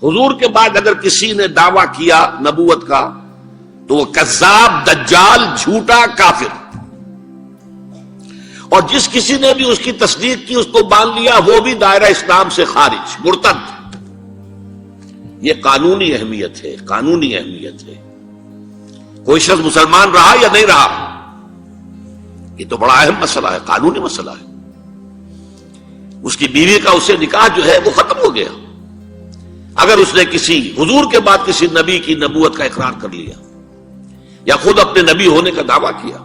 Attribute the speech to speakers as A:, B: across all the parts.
A: حضور کے بعد اگر کسی نے دعویٰ کیا نبوت کا تو وہ کذاب، دجال، جھوٹا، کافر. اور جس کسی نے بھی اس کی تصدیق کی، اس کو باندھ لیا، وہ بھی دائرہ اسلام سے خارج، مرتد. یہ قانونی اہمیت ہے، قانونی اہمیت ہے. کوئی شخص مسلمان رہا یا نہیں رہا، یہ تو بڑا اہم مسئلہ ہے، قانونی مسئلہ ہے. اس کی بیوی کا اس سے نکاح جو ہے وہ ختم ہو گیا اگر اس نے کسی حضور کے بعد کسی نبی کی نبوت کا اقرار کر لیا یا خود اپنے نبی ہونے کا دعویٰ کیا،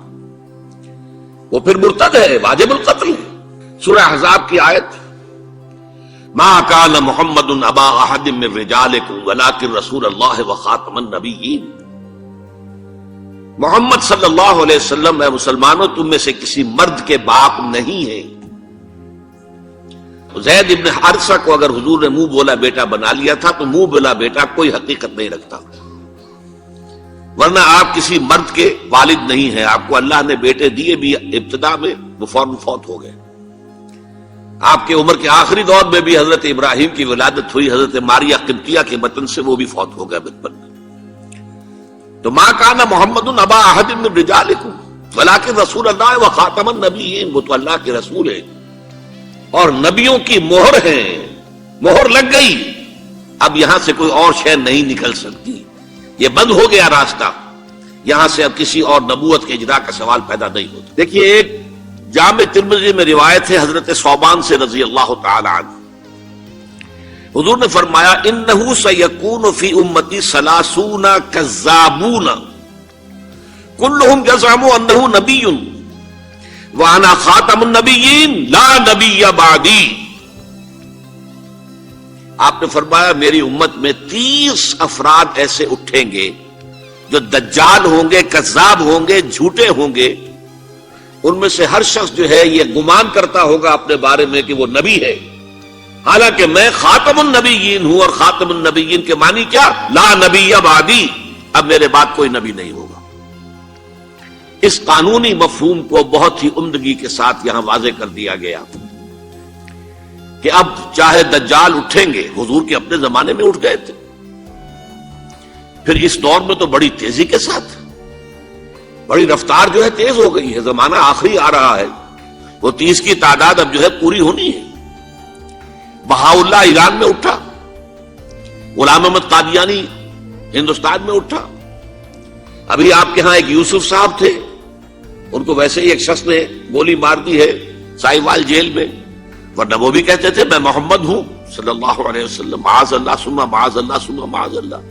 A: وہ پھر مرتد ہے، واجب القتل ہے. سورہ احزاب کی آیت ما کان محمد ابا احد من رجالکم ولکن رسول اللہ وخاتم النبیین. محمد صلی اللہ علیہ وسلم اے مسلمانوں تم میں سے کسی مرد کے باپ نہیں ہیں. زید ابن حارثہ کو اگر حضور نے منہ بولا بیٹا بنا لیا تھا تو منہ بولا بیٹا کوئی حقیقت نہیں رکھتا، ورنہ آپ کسی مرد کے والد نہیں ہیں. آپ کو اللہ نے بیٹے دیے بھی ابتدا میں، وہ فوراً فوت ہو گئے. آپ کے عمر کے آخری دور میں بھی حضرت ابراہیم کی ولادت ہوئی، حضرت ماریہ قبطیہ کے بطن سے، وہ بھی فوت ہو گئے بچپن میں. تو ما کان محمد ابا احد من رجالکم ولکن رسول اللہ وخاتم النبیین. وہ تو اللہ کے رسول ہیں اور نبیوں کی مہر ہیں، مہر لگ گئی. اب یہاں سے کوئی اور شے نہیں نکل سکتی، یہ بند ہو گیا راستہ. یہاں سے اب کسی اور نبوت کے اجرا کا سوال پیدا نہیں ہوتا. دیکھیے ایک جامع ترمذی میں روایت ہے حضرت ثوبان سے رضی اللہ تعالی عنہ. حضور نے فرمایا انہ سیکون فی امتی ثلاثون کذابون کلہم یزعم انہ نبی وَأَنَا خَاتَمُ النَّبِيِّينَ لَا نَبِيَّ بَعْدِي. آپ نے فرمایا میری امت میں 30 افراد ایسے اٹھیں گے جو دجال ہوں گے، کذاب ہوں گے، جھوٹے ہوں گے. ان میں سے ہر شخص جو ہے یہ گمان کرتا ہوگا اپنے بارے میں کہ وہ نبی ہے، حالانکہ میں خاتم النبیین ہوں. اور خاتم النبیین کے معنی کیا؟ لا نبی بعدی، اب میرے بعد کوئی نبی نہیں ہوگا. اس قانونی مفہوم کو بہت ہی عمدگی کے ساتھ یہاں واضح کر دیا گیا کہ اب چاہے دجال اٹھیں گے، حضور کے اپنے زمانے میں اٹھ گئے تھے، پھر اس دور میں تو بڑی تیزی کے ساتھ، بڑی رفتار جو ہے تیز ہو گئی ہے، زمانہ آخری آ رہا ہے. وہ 30 کی تعداد اب جو ہے پوری ہونی ہے. بہاءاللہ ایران میں اٹھا، غلام احمد قادیانی ہندوستان میں اٹھا. ابھی آپ کے ہاں ایک یوسف صاحب تھے، ان کو ویسے ہی ایک شخص نے گولی مار دی ہے سائیوال جیل میں، ورنہ وہ بھی کہتے تھے میں محمد ہوں صلی اللہ علیہ وسلم. معاذ اللہ ثم معاذ اللہ ثم معاذ اللہ.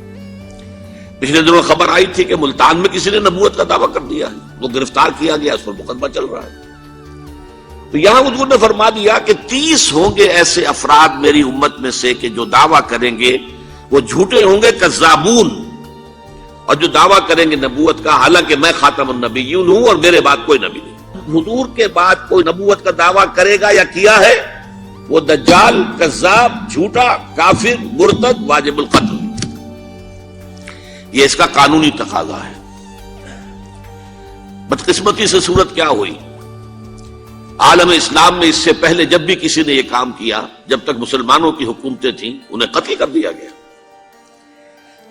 A: پچھلے دنوں خبر آئی تھی کہ ملتان میں کسی نے نبوت کا دعویٰ کر دیا ہے، وہ گرفتار کیا گیا، اس پر مقدمہ چل رہا ہے. تو یہاں حضور نے فرما دیا کہ 30 ہوں گے ایسے افراد میری امت میں سے کہ جو دعویٰ کریں گے وہ جھوٹے ہوں گے، کذابون، اور جو دعویٰ کریں گے نبوت کا، حالانکہ میں خاتم النبیین ہوں اور میرے بعد کوئی نبی نہیں. حضور کے بعد کوئی نبوت کا دعویٰ کرے گا یا کیا ہے، وہ دجال، کذاب، جھوٹا، کافر، مرتد، واجب القتل. یہ اس کا قانونی تقاضا ہے. بدقسمتی سے صورت کیا ہوئی، عالم اسلام میں اس سے پہلے جب بھی کسی نے یہ کام کیا، جب تک مسلمانوں کی حکومتیں تھیں، انہیں قتل کر دیا گیا.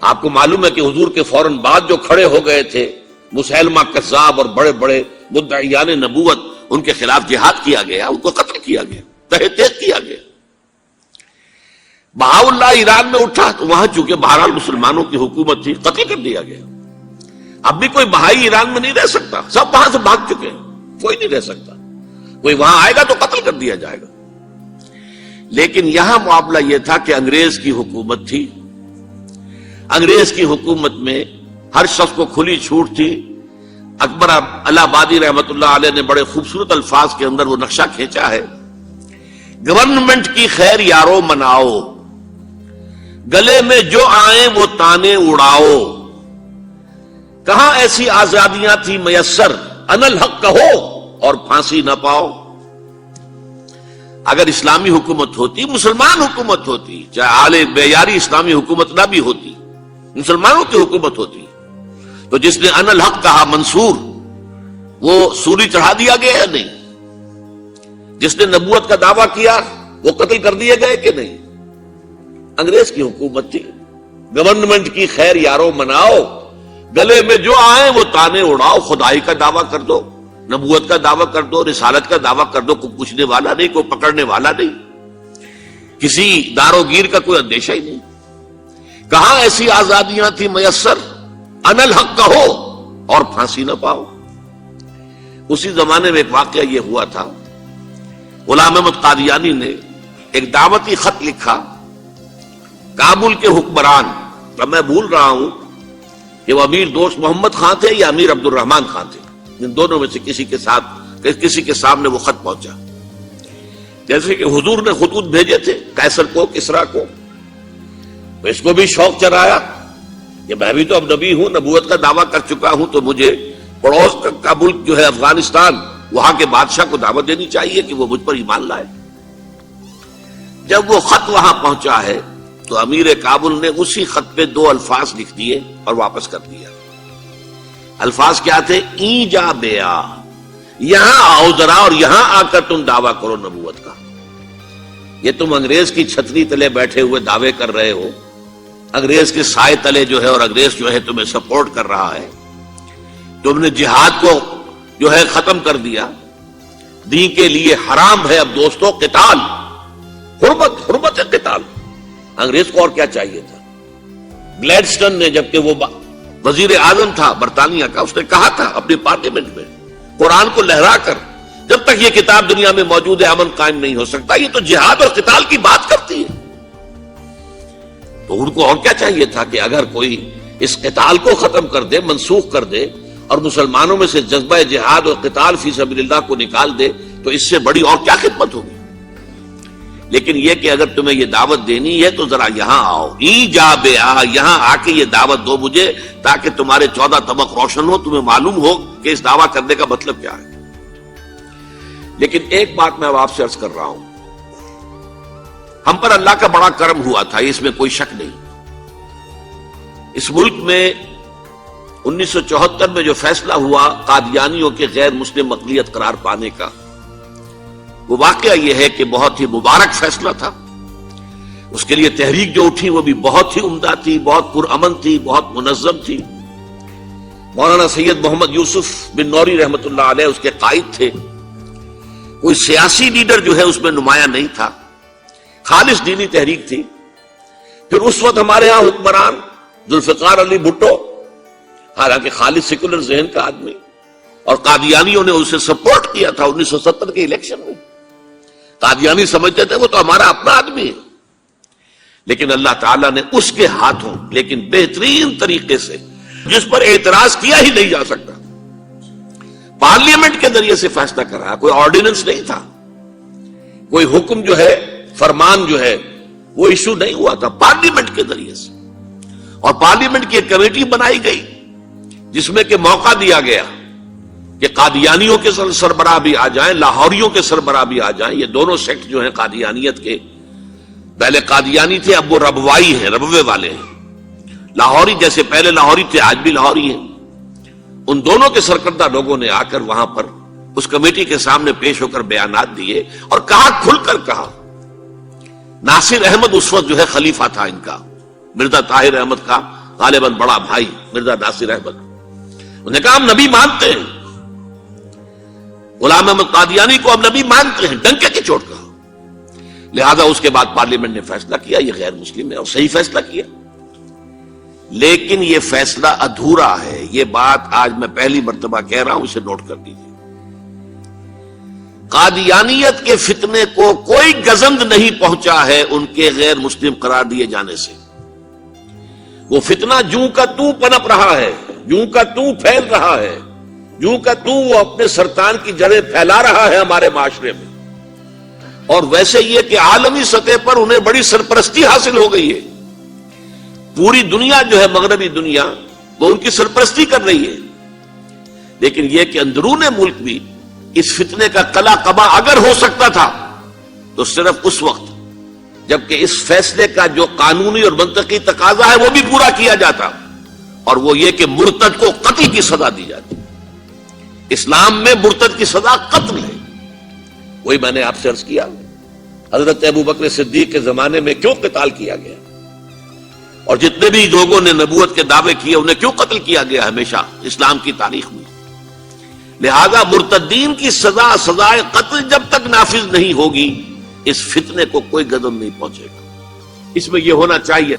A: آپ کو معلوم ہے کہ حضور کے فوراً بعد جو کھڑے ہو گئے تھے مسیلمہ کذاب اور بڑے بڑے مدعیان نبوت، ان کے خلاف جہاد کیا گیا، ان کو قتل کیا گیا، تہہ تیغ کیا گیا. بہاءاللہ ایران میں اٹھا تو وہاں چونکہ بہرحال مسلمانوں کی حکومت تھی، قتل کر دیا گیا. اب بھی کوئی بہائی ایران میں نہیں رہ سکتا، سب وہاں سے بھاگ چکے ہیں، کوئی نہیں رہ سکتا. کوئی وہاں آئے گا تو قتل کر دیا جائے گا. لیکن یہاں معاملہ یہ تھا کہ انگریز کی حکومت تھی، انگریز کی حکومت میں ہر شخص کو کھلی چھوٹ تھی. اکبر الہ آبادی رحمت اللہ علیہ نے بڑے خوبصورت الفاظ کے اندر وہ نقشہ کھینچا ہے، گورنمنٹ کی خیر یارو مناؤ، گلے میں جو آئیں وہ تانے اڑاؤ. کہاں ایسی آزادیاں تھی میسر، ان الحق کہو اور پھانسی نہ پاؤ. اگر اسلامی حکومت ہوتی، مسلمان حکومت ہوتی، چاہے اعلی معیاری اسلامی حکومت نہ بھی ہوتی، مسلمانوں کی حکومت ہوتی، تو جس نے ان الحق کہا منصور، وہ سولی چڑھا دیا گیا یا نہیں؟ جس نے نبوت کا دعویٰ کیا وہ قتل کر دیے گئے کہ نہیں؟ انگریز کی حکومت تھی، گورنمنٹ کی خیر یارو مناؤ، گلے میں جو آئے وہ تانے اڑاؤ، خدائی کا دعویٰ کر دو، نبوت کا دعویٰ کر دو، رسالت کا دعویٰ کر دو، کوئی پوچھنے والا نہیں، کوئی پکڑنے والا نہیں، کسی دارو گیر کا کوئی اندیشہ ہی نہیں۔ کہاں ایسی آزادیاں تھی میسر، ان الحق کہو اور پھانسی نہ پاؤ۔ اسی زمانے میں ایک واقعہ یہ ہوا تھا، غلام احمد قادیانی نے ایک دعوتی خط لکھا کابل کے حکمران، اب میں بھول رہا ہوں کہ وہ امیر دوست محمد خان تھے یا امیر عبد الرحمان خان تھے، ان دونوں میں سے کسی کے سامنے وہ خط پہنچا، جیسے کہ حضور نے خطوط بھیجے تھے قیصر کو، کسریٰ کو، تو اس کو بھی شوق چرایا کہ میں بھی تو اب نبی ہوں، نبوت کا دعویٰ کر چکا ہوں، تو مجھے پڑوس کا ملک جو ہے افغانستان، وہاں کے بادشاہ کو دعوت دینی چاہیے کہ وہ مجھ پر ایمان لائے۔ جب وہ خط وہاں پہنچا ہے تو امیر کابل نے اسی خط پہ 2 الفاظ لکھ دیے اور واپس کر دیا۔ الفاظ کیا تھے؟ این جا بیا، یہاں آؤ ذرا اور یہاں آ کر تم دعویٰ کرو نبوت کا۔ یہ تم انگریز کی چھتری تلے بیٹھے ہوئے دعوے کر رہے ہو، انگریز کے سائے تلے جو ہے، اور انگریز جو ہے تمہیں سپورٹ کر رہا ہے، تم نے جہاد کو جو ہے ختم کر دیا، دین کے لیے حرام ہے اب دوستو قتال، حرمت ہے قتال۔ انگریز کو اور کیا چاہیے تھا؟ گلیڈسٹن نے جبکہ وہ وزیر اعظم تھا برطانیہ کا، اس نے کہا تھا اپنی پارلیمنٹ میں قرآن کو لہرا کر، جب تک یہ کتاب دنیا میں موجود ہے امن قائم نہیں ہو سکتا۔ یہ تو جہاد اور قتال کی بات کرتی ہے، تو ان کو اور کیا چاہیے تھا کہ اگر کوئی اس قتال کو ختم کر دے، منسوخ کر دے، اور مسلمانوں میں سے جذبہ جہاد اور قتال فی سبیل اللہ کو نکال دے، تو اس سے بڑی اور کیا خدمت ہوگی؟ لیکن یہ کہ اگر تمہیں یہ دعوت دینی ہے تو ذرا یہاں آؤ، ای جا بے آ، یہاں آ کے یہ دعوت دو مجھے، تاکہ تمہارے 14 طبق روشن ہو، تمہیں معلوم ہو کہ اس دعویٰ کرنے کا مطلب کیا ہے۔ لیکن ایک بات میں اب آپ سے عرض کر رہا ہوں، ہم پر اللہ کا بڑا کرم ہوا تھا، اس میں کوئی شک نہیں۔ اس ملک میں 1974 میں جو فیصلہ ہوا قادیانیوں کے غیر مسلم اقلیت قرار پانے کا، وہ واقعہ یہ ہے کہ بہت ہی مبارک فیصلہ تھا۔ اس کے لیے تحریک جو اٹھی وہ بھی بہت ہی عمدہ تھی، بہت پرامن تھی، بہت منظم تھی۔ مولانا سید محمد یوسف بن نوری رحمت اللہ علیہ اس کے قائد تھے۔ کوئی سیاسی لیڈر جو ہے اس میں نمایاں نہیں تھا، خالص دینی تحریک تھی۔ پھر اس وقت ہمارے ہاں حکمران ذوالفقار علی بھٹو، حالانکہ خالص سیکولر ذہن کا آدمی، اور قادیانیوں نے اسے سپورٹ کیا تھا 1970 کے الیکشن میں۔ قادیانی سمجھتے تھے وہ تو ہمارا اپنا آدمی ہے، لیکن اللہ تعالیٰ نے اس کے ہاتھوں لیکن بہترین طریقے سے، جس پر اعتراض کیا ہی نہیں جا سکتا، پارلیمنٹ کے ذریعے سے فیصلہ کرا۔ کوئی آرڈیننس نہیں تھا، کوئی حکم جو ہے، فرمان جو ہے وہ ایشو نہیں ہوا تھا، پارلیمنٹ کے ذریعے سے۔ اور پارلیمنٹ کی ایک کمیٹی بنائی گئی جس میں کہ موقع دیا گیا کہ قادیانیوں کے سربراہ بھی آ جائیں، لاہوریوں کے سربراہ بھی آ جائیں۔ یہ دونوں سیکٹ جو ہیں قادیانیت کے، پہلے قادیانی تھے، اب وہ ربوائی ہیں، ربوے والے ہیں۔ لاہوری جیسے پہلے لاہوری تھے، آج بھی لاہوری ہیں۔ ان دونوں کے سرکردہ لوگوں نے آ کر وہاں پر اس کمیٹی کے سامنے پیش ہو کر بیانات دیے اور کہا، کھل کر کہا۔ ناصر احمد اس وقت جو ہے خلیفہ تھا ان کا، مرزا طاہر احمد کا غالباً بڑا بھائی مرزا ناصر احمد۔ انہوں نے کہا ہم نبی مانتے ہیں، غلام احمد قادیانی کو ہم نبی مانتے ہیں، ڈنکے کی چوٹ کہا۔ لہذا اس کے بعد پارلیمنٹ نے فیصلہ کیا یہ غیر مسلم ہے، اور صحیح فیصلہ کیا۔ لیکن یہ فیصلہ ادھورا ہے، یہ بات آج میں پہلی مرتبہ کہہ رہا ہوں، اسے نوٹ کر لیجیے۔ قادیانیت کے فتنے کو کوئی گزند نہیں پہنچا ہے ان کے غیر مسلم قرار دیے جانے سے۔ وہ فتنہ جوں کا توں پنپ رہا ہے، جوں کا توں پھیل رہا ہے، جوں کا توں وہ اپنے سرطان کی جڑیں پھیلا رہا ہے ہمارے معاشرے میں۔ اور ویسے یہ کہ عالمی سطح پر انہیں بڑی سرپرستی حاصل ہو گئی ہے، پوری دنیا جو ہے، مغربی دنیا، وہ ان کی سرپرستی کر رہی ہے۔ لیکن یہ کہ اندرون ملک بھی اس فتنے کا قلع قبا اگر ہو سکتا تھا تو صرف اس وقت جبکہ اس فیصلے کا جو قانونی اور منطقی تقاضا ہے وہ بھی پورا کیا جاتا، اور وہ یہ کہ مرتد کو قتل کی سزا دی جاتی۔ اسلام میں مرتد کی سزا قتل ہے۔ وہی میں نے آپ سے عرض کیا، حضرت ابو بکر صدیق کے زمانے میں کیوں قتال کیا گیا؟ اور جتنے بھی لوگوں نے نبوت کے دعوے کیے انہیں کیوں قتل کیا گیا ہمیشہ اسلام کی تاریخ میں؟ لہذا مرتدین کی سزا سزائے قتل جب تک نافذ نہیں ہوگی اس فتنے کو کوئی قدم نہیں پہنچے گا. اس میں یہ ہونا چاہیے